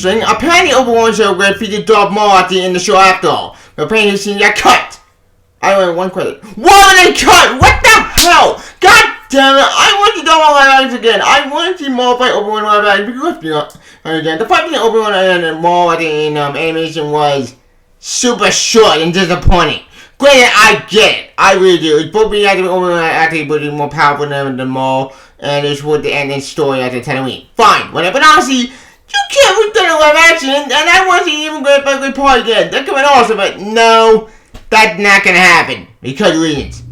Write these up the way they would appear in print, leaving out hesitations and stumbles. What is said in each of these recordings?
interesting. Apparently, Obi-Wan show would feature Darth Maul at the end of the show after all. But apparently, his scene got cut. I only have one credit. Why were they cut? What the hell? God damn it! I want to Darth Maul live action again. I want to see Maul fight Obi-Wan live action because again, the fight between Obi-Wan and Maul at the end animation was super short and disappointing. Granted, I get it. I really do. It's both being actually more powerful than Maul, and it's with the ending story at the Tatooine. Fine, whatever. But honestly, you can't return to live action, and I want to see even great part again. That could be awesome, but no, that's not gonna happen because reasons.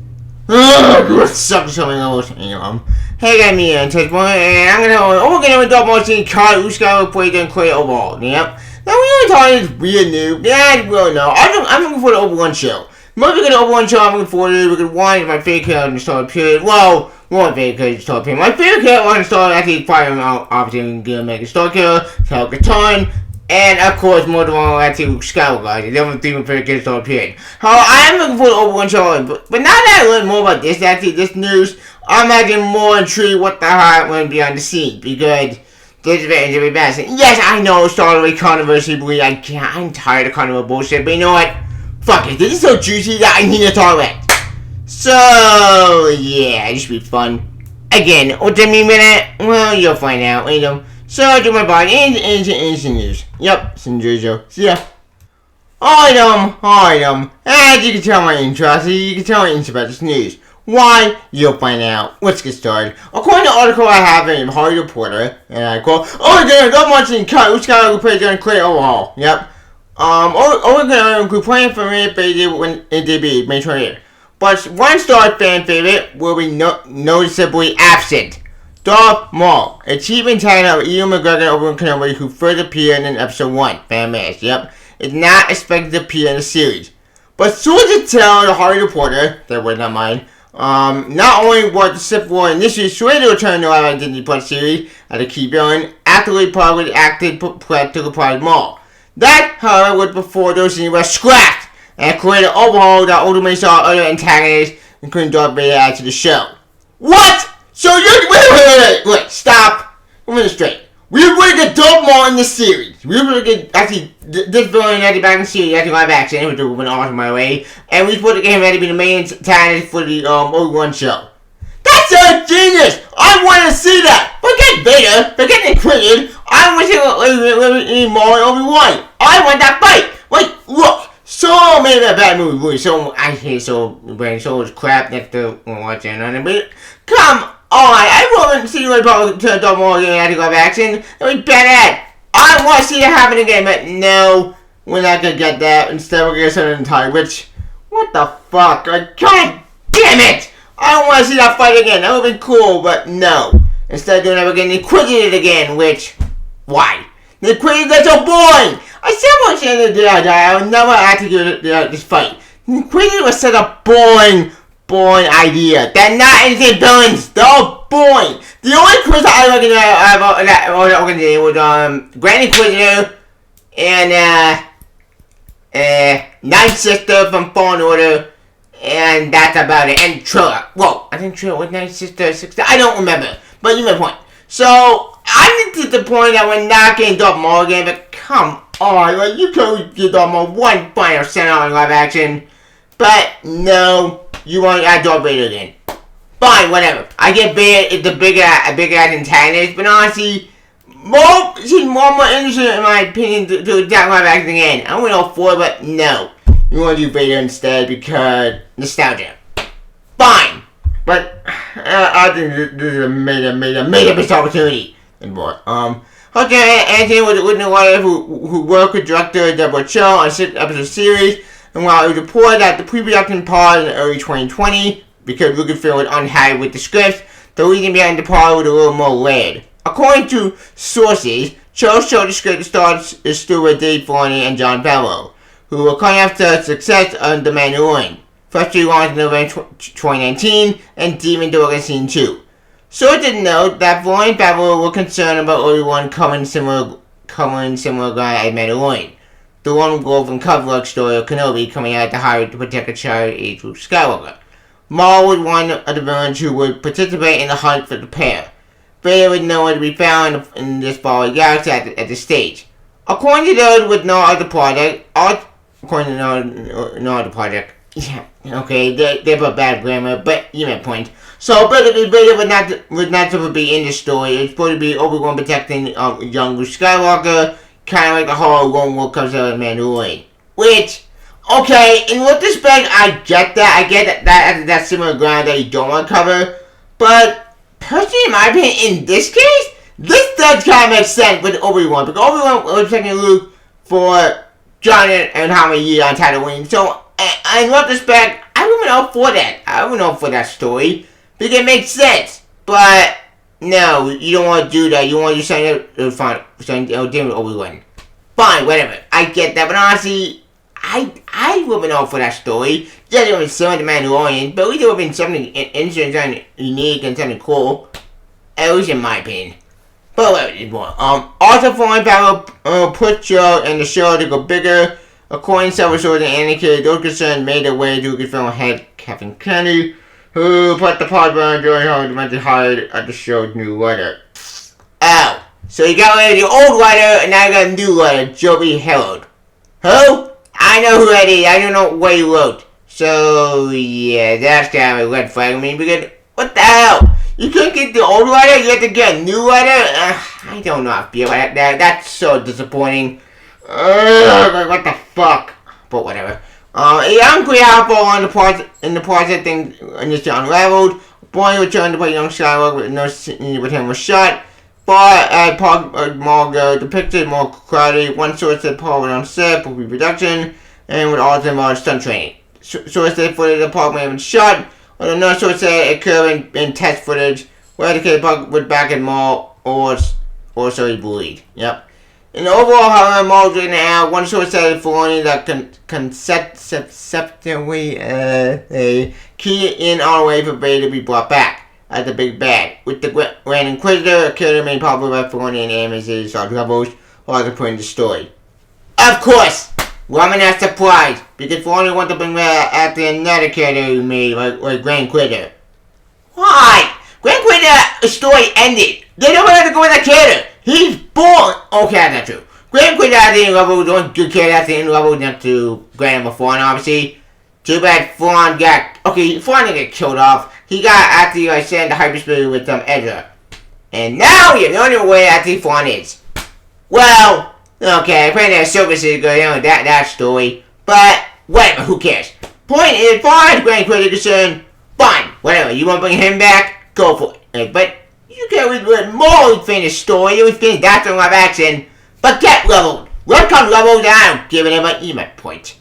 Sucks something else. Hey, got me in touch point, and I'm gonna Darth Maul scene card. Who's gonna play them clear overall? Yep. Now we only talking this weird new. Yeah, well, no. I'm looking for the Obi-Wan show. Most of the Obi-Wan show I'm looking forward to. Because one is my favorite character in the Star period. Well, one of my favorite characters in the Star period. My favorite character in the Star actually firing out obviously gonna make a Star Killer, Calcaton, and of course more than one actually Skywalker. They're my favorite characters in the Star period. However, I am looking for the Obi-Wan show, but now that I learned more about this news, I'm actually more intrigued what the hell went behind the scenes because this is very bad. Yes, I know Star Wars controversy, but I'm tired of controversial bullshit. But you know what? Fuck it, this is so juicy that I need to talk about it. So, yeah, it should be fun. Again, what do I mean by that? Well, you'll find out, So, I do my body instant news. Yep, Sinjujo. See ya. Item. As you can tell my intro, about this news. Why? You'll find out. Let's get started. According to the article I have in Hollywood Reporter, and I quote, don't want to cut. Which guy will play during clear overhaul? Yep. We're playing for me when it debuted, May 28th. But one star fan favorite will be noticeably absent. Darth Maul, achievement title of Ian McGregor and Obi-Wan Kenobi, who first appeared in Episode 1, Fan Mass, yep, is not expected to appear in the series. But sources tell the Hollywood Reporter, that was not mine, not only was the Sith Lord initially slated to return to the Disney Plus series as a key villain, actively probably acted prepared to reprise Maul. That, however, was before those scenes were scrapped and created an overhaul that ultimately saw other antagonists, including Darth Vader, add to the show. What? So you wait, stop. One minute straight. We were going to get Darth Maul in the series. We were going to get actually this villain actually back in the series, actually live action, which would have been awesome by the way. And we supposed to get him ready to be the main antagonist for the Obi-Wan show. That's a genius! I want to see that! Forget Vader, forget the Inquisitor. I want to see Maul and Obi-Wan. I want that fight! Like, look, Solo made a bad movie. So I hate Solo's crap next to watching it. But come on, I won't see you probably to Darth Maul getting out of live action. It was bad. I want to see it happen again, but no, we're not gonna get that. Instead, we're gonna send an entire which. What the fuck? God damn it! I don't want to see that fight again. That would have been cool, but no. Instead of doing it again, Inquisitor again, which, why? The Inquisitor is so boring! I said once in the day I would never have to do this fight. The Inquisitor was such a boring idea. They're not anything villains. They're all boring. The only Inquisitor I recognize was Grand Inquisitor and Ninth Sister from Fallen Order. And that's about it. And Trilla. Whoa, I think Trilla was Ninth Sister 60. I don't remember. But you get my point. So, I'm to the point that we're not getting Darth Maul again, but come on. Like, you could give Darth Maul one final send-out in live action. But, no. You want to add Darth Vader again. Fine, whatever. I get Vader is the bigger antagonist, but honestly, she's more interesting, in my opinion, to attack live action again. I went all for it, but no. You want to do Vader instead because nostalgia. Fine. But I think this is a made missed opportunity. And more. Anthony was a witness writer who worked with director Deborah Cho on a 6-episode series. And while it was reported that the pre-production paused in early 2020 because Lucasfilm was unhappy with the scripts, the reason behind the pause was a little more layered. According to sources, Cho showed the script to stars steward Dave Filoni and Jon Favreau, who were coming after success of The Mandalorian, freshly launched in November 2019, and Demon Dog Season 2. Sources note that Filoni and Favreau were concerned about Obi-Wan covering similar guy as Mandalorian, the lone wolf and cover story of Kenobi coming out to hire to protect a child age Luke Skywalker. Maul was one of the villains who would participate in the hunt for the pair. Vader was nowhere to be found in this far galaxy at this stage. According to those with no other project, according to no other project, yeah, okay, they put bad grammar, but you make point. So, Vader would not supposed to be in the story. It's supposed to be Obi-Wan protecting young Luke Skywalker, kind of like the whole Lone Wolf comes out of Mandalorian. Which, okay, in retrospect, I get that. I get that similar ground that you don't want to cover. But, personally, in my opinion, in this case, this does kind of make sense with Obi-Wan. Because Obi-Wan was protecting Luke for John and how many years on Tatooine. So, in retrospect, I wouldn't know for that. I wouldn't know for that story. Because it makes sense. But, no, you don't want to do that. You want to do something different with Obi-Wan. Fine, whatever. I get that. But honestly, I wouldn't know for that story. Yeah, it would have been similar to Mandalorian. But at least it would have been something interesting, something unique, and something cool. At least in my opinion. But whatever it was. Also, foreign power put show and the show to go bigger. According to several sources and indicators, those concerned made their way to Lucasfilm head Kevin Kennedy, who put the pod burner during how he hired at the show's new writer. Oh, so you got rid of the old writer and now you got a new writer, Joby Harold. Who? I know who that is. I don't know what he wrote. So, yeah, that's kind of a red flag. I mean, because, what the hell? You couldn't get the old writer? You have to get a new writer? I don't know how I feel about that. That's so disappointing. What the fuck? But whatever. A young Creople in the project thing initially unraveled. Boy returned to play young Skywalker with no scene with him was shot. But Paul Maul depicted more crowded. One source said Paul went on set for pre-production and with all the stunt training. Source said footage of Paul may have been shot, while another source said it could have been test footage where the kid Paul was back in Maul or so he believed. Yep. In the overall, however, Maul's written out. One source said Filoni that conceptually a key in on the way for Vader to be brought back as the big bad. With the Grand Inquisitor, a character made popular by Filoni and animated Star Rebels, or the point of the story. Of course! Well, I'm not surprised, because Filoni wanted to bring back after another character he made, like Grand Inquisitor. Why? Grand Inquisitor story ended. They don't have to go with that character. He's born. Okay, that's not true. Grand Inquisitor at the end level, the only good character at the end level next to Grand number 4, and obviously. Too bad Thrawn got. Okay, Thrawn didn't get killed off. He got after I sent the hyperspace with Ezra. And now you know the way after Thrawn is. Well, okay, apparently there's services going on with that story. But, whatever, who cares? Point is, as far as Grand Inquisitor is concerned, fine, whatever. You want to bring him back? Go for it. But you can't really more finish story. You finish that in live action. But get leveled. Welcome leveled down. Giving him an email point.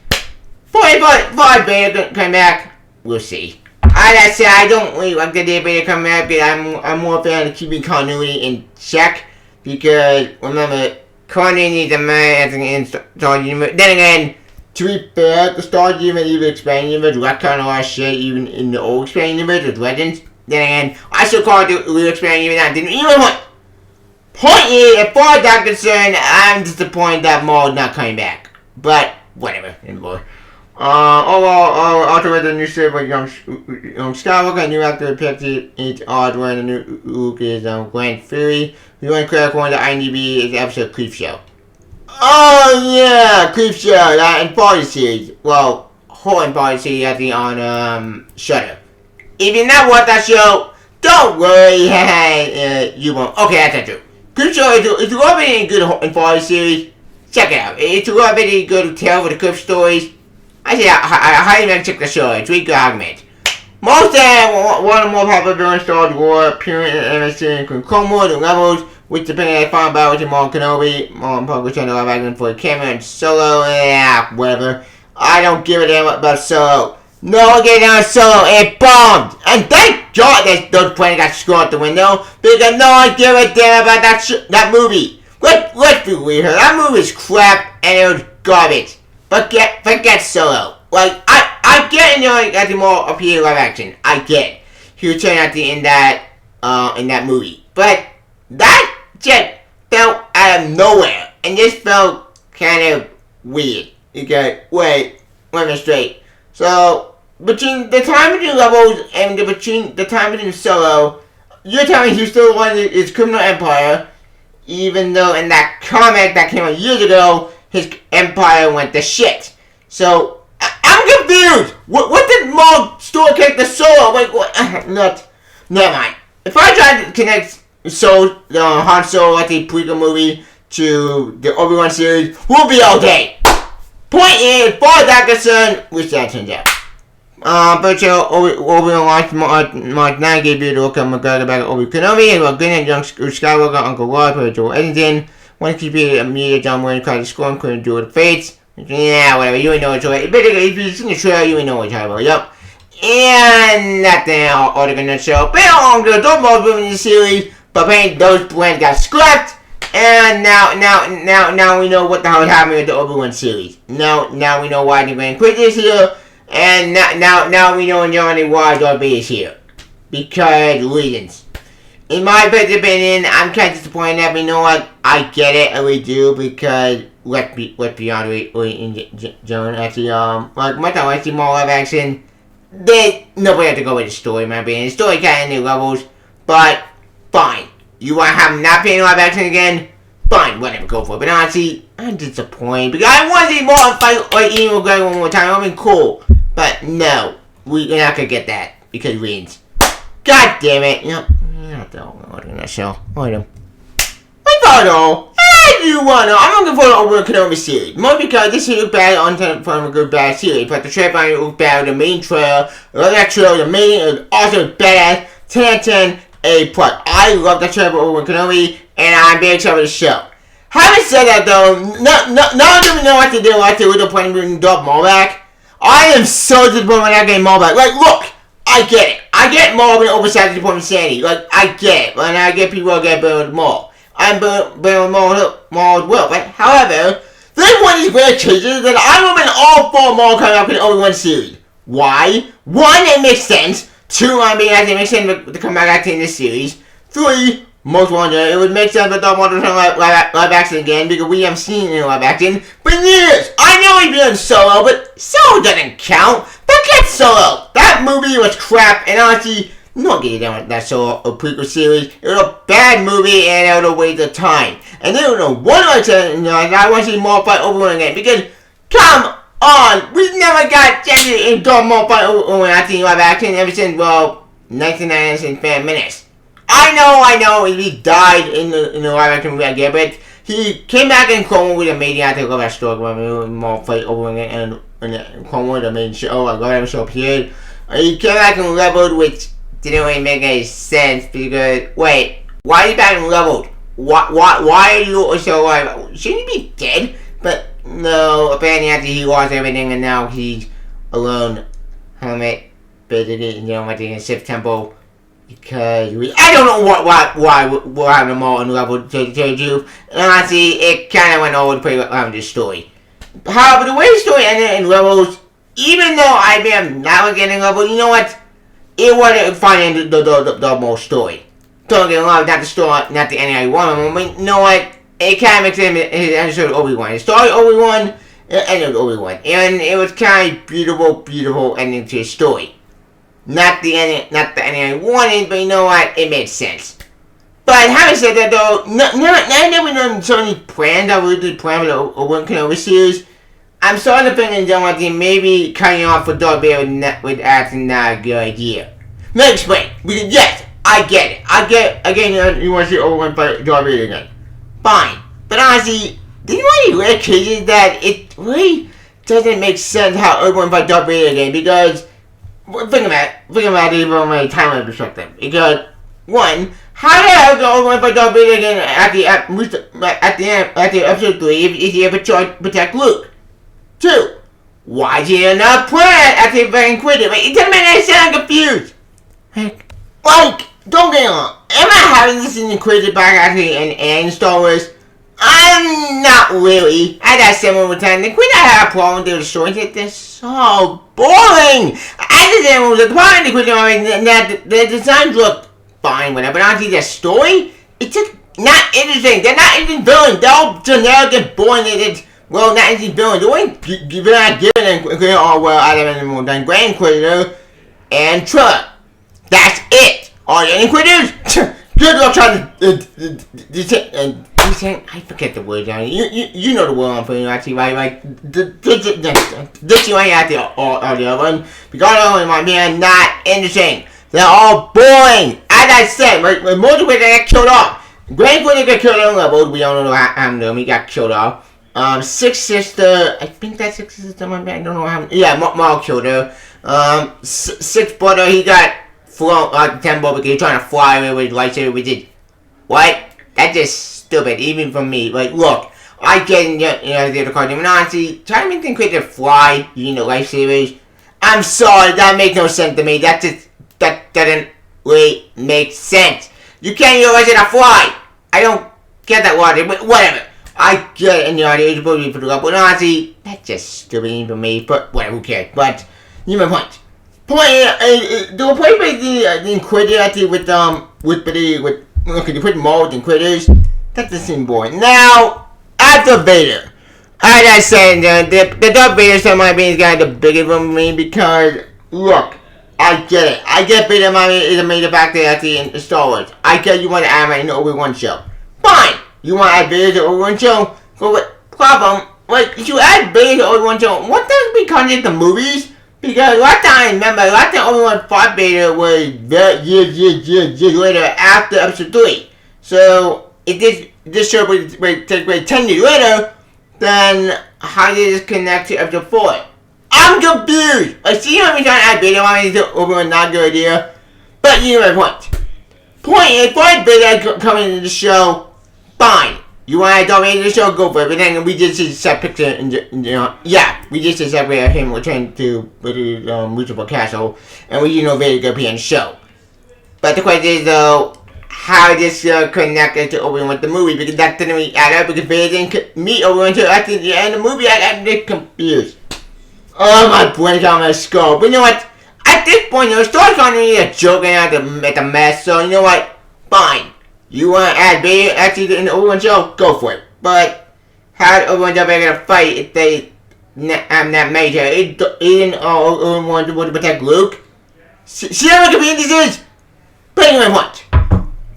45 Vader come back. We'll see. As I said, I don't really like the day Vader come back, but I'm more a fan of keeping continuity in check. Because, remember, continuity is a man in Star Universe. Then again, to be fair, the Star Universe, even Expanded Universe, retcon a lot of shit, even in the old Expanded Universe with Legends. Then again, I still call it the new Expanded Universe. I didn't even want. Point is, as far as I'm concerned, I'm disappointed that Maul is not coming back. But, whatever, anymore. Overall, also with the new series with young Skywalker, a new actor depicted each odd when the new Luke is Grand Fury. The only credit according to IMDb is the episode Creep Show. Oh yeah, Creep Show, that Anthology series. Well, whole Anthology series I think on Shudder. If you're not watching that show, don't worry, you won't. Okay, that's not true. Creep Show is a really good Anthology series. Check it out. It's a really good tale for the Creep stories. I highly recommend check the show. It's a really good argument. Most of them, one of the more popular villains Star Wars appearing in MSC including Clone Wars and Rebels, which depending on the final battle with Maul Kenobi, Maul probably trying to live action for camera and Solo, whatever. I don't give a damn about Solo. No one gave a damn Solo, it bombed! And thank God that those planes got screwed out the window, because no one gave a damn about that movie. Let's be real here, that movie is crap and it was garbage. But forget Solo. Like, I get the more appealing live action. I get it. He was turning out in that movie. But that just felt out of nowhere. And just felt kind of weird. Okay, wait a minute straight. So, between the time between Rebels and between the time between Solo, you're telling me he's still one of his criminal empire. even though in that comic that came out years ago, his empire went to shit. So, I'm confused! What did Maul store character Solo? Wait, what? Never mind. If I try to connect Han Solo at the prequel movie to the Obi-Wan series, we'll be okay. Point is, as far as that's concerned, which that turns out. But Obi-Wan watched Mark 9 gave you to look at McGregor back at Obi-Kenobi, and about Grin and young Skywalker, Uncle Roy, for Joel Edgerton. One keep media John Wayne cried to scorn, couldn't do the fates. Yeah, whatever, you ain't know what you're talking about. Basically, if you've seen the trailer, you ain't know what you're talking about. Yup. And nothing else on the show. But on the Darth Maul movie in the series, but apparently those plans got scrapped. And now we know what the hell is happening with the Obi-Wan series. Now we know why the Grand Quiz is here. And now we know why Darth Vader is here. Because reasons. In my opinion, I'm kind of disappointed that, but you know what? I get it, I really do, because let's be honest with Joan, actually, like, my time I see more live action, nobody had to go with the story, in my opinion. The story kind of new levels, but fine. You want to have not paying live action again? Fine, whatever, go for it. But honestly, I'm disappointed, because I want to see more fight like Ian McGregor one more time. I mean, cool. But no, we're not going to get that, because reasons. God damn it. You know, in that show. I thought all. As you wanna, I'm looking for the Obi-Wan Kenobi series. More because this series looked bad on time from a good bad series. But the trailer finally looked bad with the main trailer. I love that trailer. The main is awesome, badass. 10 out of 10, A+. I love that trailer for Obi-Wan Kenobi, and I'm very excited for the show. Having said that though, none of them know what to do after with the point of bringing Darth Maul back. I am so disappointed when I get Maul back. Like, look! I get it. I get Maul being oversized to the point of insanity. Like, I get it. And I get people who get burned with Maul. I'm burned with Maul as well. But, however, there's one of these rare cases that I remember in all four Maul coming up in the Obi-Wan series. Why? One, it makes sense. Two, I mean, it makes sense to come back acting in this series. Three, most wonder, it would make sense for Darth Maul to turn live action again, because we haven't seen it in live action for years. I know he's been in Solo, but Solo doesn't count. Forget Solo. That movie was crap, and honestly, not getting down with that Solo prequel series. It was a bad movie, and it was a waste of time. And they don't know what I said, and I want to see Maul fight Obi-Wan again, because, come on, we never got Jesse and Darth Maul fight Obi-Wan acting live action ever since, well, 1999 since Phantom Menace. I know, he died in the live action movie, I get, but he came back in Clone Wars with a main actor. I love that story when Maul fight Obi-Wan again, and Clone Wars, the main show, I love that show, period. He came back and leveled, which didn't really make any sense, because, wait, why are you back and leveled? Why are you so alive? Shouldn't you be dead? But, no, apparently after he lost everything, and now he's alone, helmet, basically, at the Sith Temple. Because I don't know why having them all on level to tell you. And honestly, it kind of went over the place with this story. However, the way the story ended in levels, even though I am now getting level, you know what? It wasn't fun in the whole story. Don't get me wrong, not the story, not the ending I wanted, but you know what? It kind of makes him his episode Obi-Wan. It started Obi-Wan, it ended with Obi-Wan. And it was kind of beautiful ending to his story. Not the ending I wanted, but you know what? It made sense. But having said that though, now that we know so many plans that we did plan with the Obi-Wan Kenobi series, I'm starting to think that maybe cutting off for Darth Vader with acting not a good idea. Let me explain. Because yes, I get it. Again, you want to see Obi-Wan fight Darth Vader again. Fine. But honestly, these are one of rare cases that it really doesn't make sense how Obi-Wan fight Darth Vader again, because think about it from a timeline perspective. Because, one, how the hell go Obi-Wan fight Darth Vader again at the end, after episode 3 if he ever tried to protect Luke? 2, why did he not plan after he fucking quit it? It doesn't make any sense, I'm confused. Like, don't get me wrong, am I having this in the crazy back actually in Star Wars? I'm not really. I got similar time. The Queen I had a problem with the stories. They're so boring. I just said the part of the Queen the designs look fine, whatever. But honestly, the story, it's just not interesting. They're not interesting villains. They're all generic and boring. Well, not interesting villains. The only they're not given are well, Adam and Grand Inquisitor and Trump. That's it. All the Inquisitors. Good luck trying to I'm saying, I forget the word, Johnny. You know the word I'm putting actually, right? Like, this you ain't out there, all the other one. Because all of them, my man, not interesting. They're all boring. As I said, when most of them got killed off. Grand Queen got killed on levels. We don't know how happened. He got killed off. Sixth Sister, I think that's Sixth Sister, my man. I don't know how. Yeah, Maul killed her. Sixth Brother, he got flown out the temple because he was trying to fly away with his lightsaber. We did. What? That's just stupid, even from me. Like, look, I get the cartoon, but honestly, trying to make them create to fly using the lightsabers. I'm sorry, that makes no sense to me. That doesn't really make sense. You can't use it to fly. I don't get that logic, but whatever. I get it, and it's supposed to be put up, but honestly, that's just stupid even for me. But whatever, who cares? But you my point. The point by the Inquisitor actually with okay, you put molds and critters. That just seems boring. Now, after Vader, as I said, the Darth Vader son of my being is kind of the biggest one for me because look, I get it. I get Vader my is a major factor actually in Star Wars. I get you want to add him in the Obi-Wan show. Fine. You want to add Vader to the Obi-Wan show? Go with problem. Like if you add Vader to the Obi-Wan show, what does become in the movies? Because last time Obi-Wan fought Vader was years later after Episode 3. So, if this show would take place 10 years later, then how did this connect to Episode 4? I'm confused! I see how many trying to add Vader on to Obi-Wan, not a good idea. But you know my point. Point is, for Vader coming into the show, fine. You want to dominate the show, go for it. But then we just see a set picture, and yeah, we just see a separate of him returning to the Municipal Castle, and we Vader gonna be in the show. But the question is though, how this connected to Obi-Wan with the movie, because that didn't really add up, because Vader didn't meet Obi-Wan until at the end of the movie. I'm just confused. Oh, my brain's on my skull. But you know what? At this point, Star Wars really a joking at the mess, so you know what? Fine. You want to add Vader actually in the Obi-Wan show? Go for it. But how did Obi-Wan jump back in a fight if they that major? He didn't Obi-Wan to protect Luke? See how convenient this is? But anyway, what?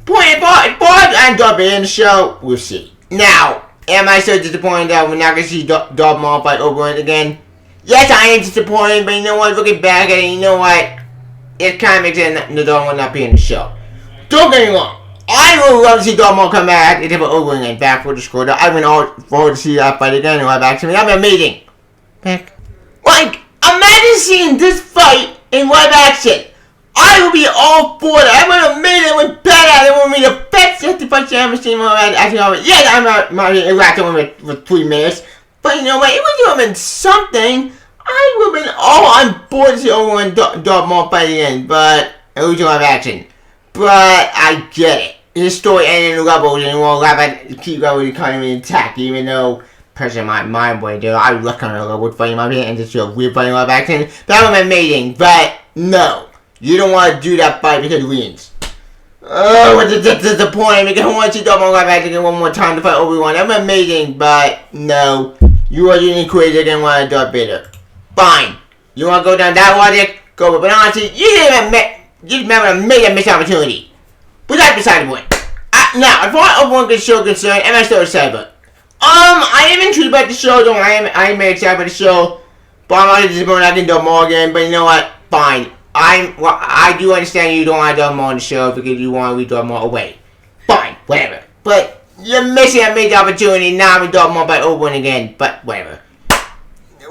Point apart and Darth Vader in the show, we'll see. Now, am I so disappointed that we're not going to see Darth Maul fight Obi-Wan again? Yes, I am disappointed, but you know what? Looking back at it, you know what? It kind of makes sense that the Darth Maul not be in the show. Don't get me wrong. I would love to see Darth Maul come back and have an Obi-Wan and back for the score. I would all forward to see that fight again in live action. That'd be amazing. Back. Like, imagine seeing this fight in live action. I would be all for it. I would have made it with badass. It would be the best 65 I've ever seen. Yes, I'm not interacting with 3 minutes. But you know what? It would have been something. I would have been all on board to see Obi-Wan and Darth Maul fight again. But it was live action. But I get it. His story ended in levels and we'll keep level economy intact, even though personally my mind boy dude, I would look on a level fighting my opinion and just do a weird fighting live action. That would have been amazing, but no. You don't want to do that fight because it wins. Oh, what's the point? Because I want to see Darth Maul live action one more time to fight Obi-Wan. That would be amazing, but no. You are using crazy again want to Darth Vader. Fine. You want to go down that logic? Go, but honestly, you just remember a major missed opportunity. But that's beside the point. Now, as far as Obi-Wan is show concerned, am I still excited about it? I am intrigued about the show, though. I am very excited about the show. But I'm not disappointed I can do more again. But you know what? Fine. I do understand you don't want to do more on the show because you want to read Darth Maul away. Fine. Whatever. But you're missing a major opportunity. Now I'm Darth Maul by Obi-Wan again. But whatever.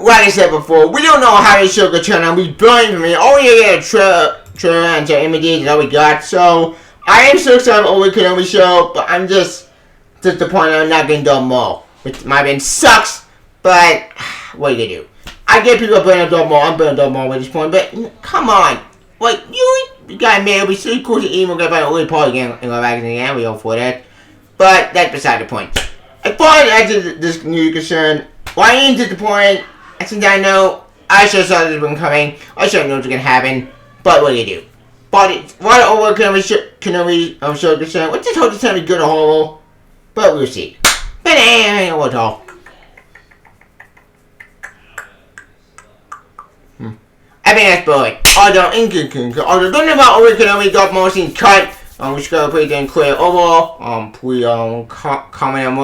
Like I said before, we don't know how this show could turn out. We brilliant for me. All we get a trailer and some images is all we got. So I am so excited about the Kenobi show, but I'm just disappointed I'm not getting Darth Maul. Which my band sucks, but what are you gonna do? I get people burning Darth Maul. I'm burning Darth Maul at this point, but come on. Like, you got me. It'll be so cool to emo get by the only part again in live action again. We all for that. But that's beside the point. As far as this news is concerned, well, I am disappointed. Since I know, I should have saw this one coming. I should have known it was going to happen. But what do you do? But what over Kenobi show concerned? What's this whole this time be good or horrible? But we'll see. But anyway, we'll talk. I think that's boy. Although don't know about Obi-Wan Kenobi Darth Maul scene cut we just gotta put it in clear overall. Please comment on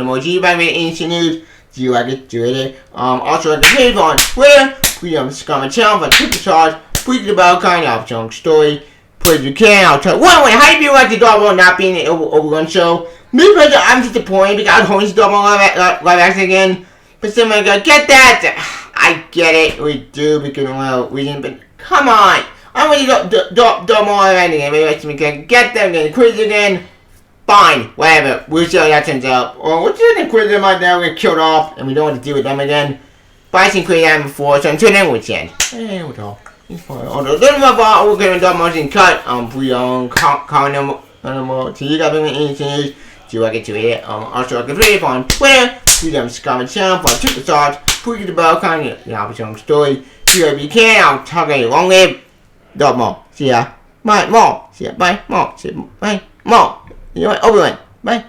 what you about me ancient news. Do you like it? Do it. Also like the page on Twitter. Please subscribe my channel for triple charge. Please the bell kind of junk story. Please you can. I'll try. Wait, how do you like the Darth Maul not being an overrun show? Me personally, I'm disappointed because I'm hoping Darth Maul live action again. But somebody go get that. I get it. We do because well we didn't. But come on. I'm gonna Darth Maul live action again. Maybe we can get them again. Quiz again. Fine, whatever. We'll see how that turns out. Or we'll just quit them right now. We get killed off, and we don't want to deal with them again. But I seen quit them before, so until then, we'll end. Hey, what the hell? Although, then we're going to do motion cut. We comment on so you got me anything. Do I get to it? Also, I can play it on Twitter. Please subscribe my channel for triple stars. Please the bell kind of the story. See if you can. I'll talk to you. Long live Darth Maul. See ya. Bye, Maul. See ya. Bye, Maul. See ya. Bye, Maul. You know what? Obi-Wan. Bye.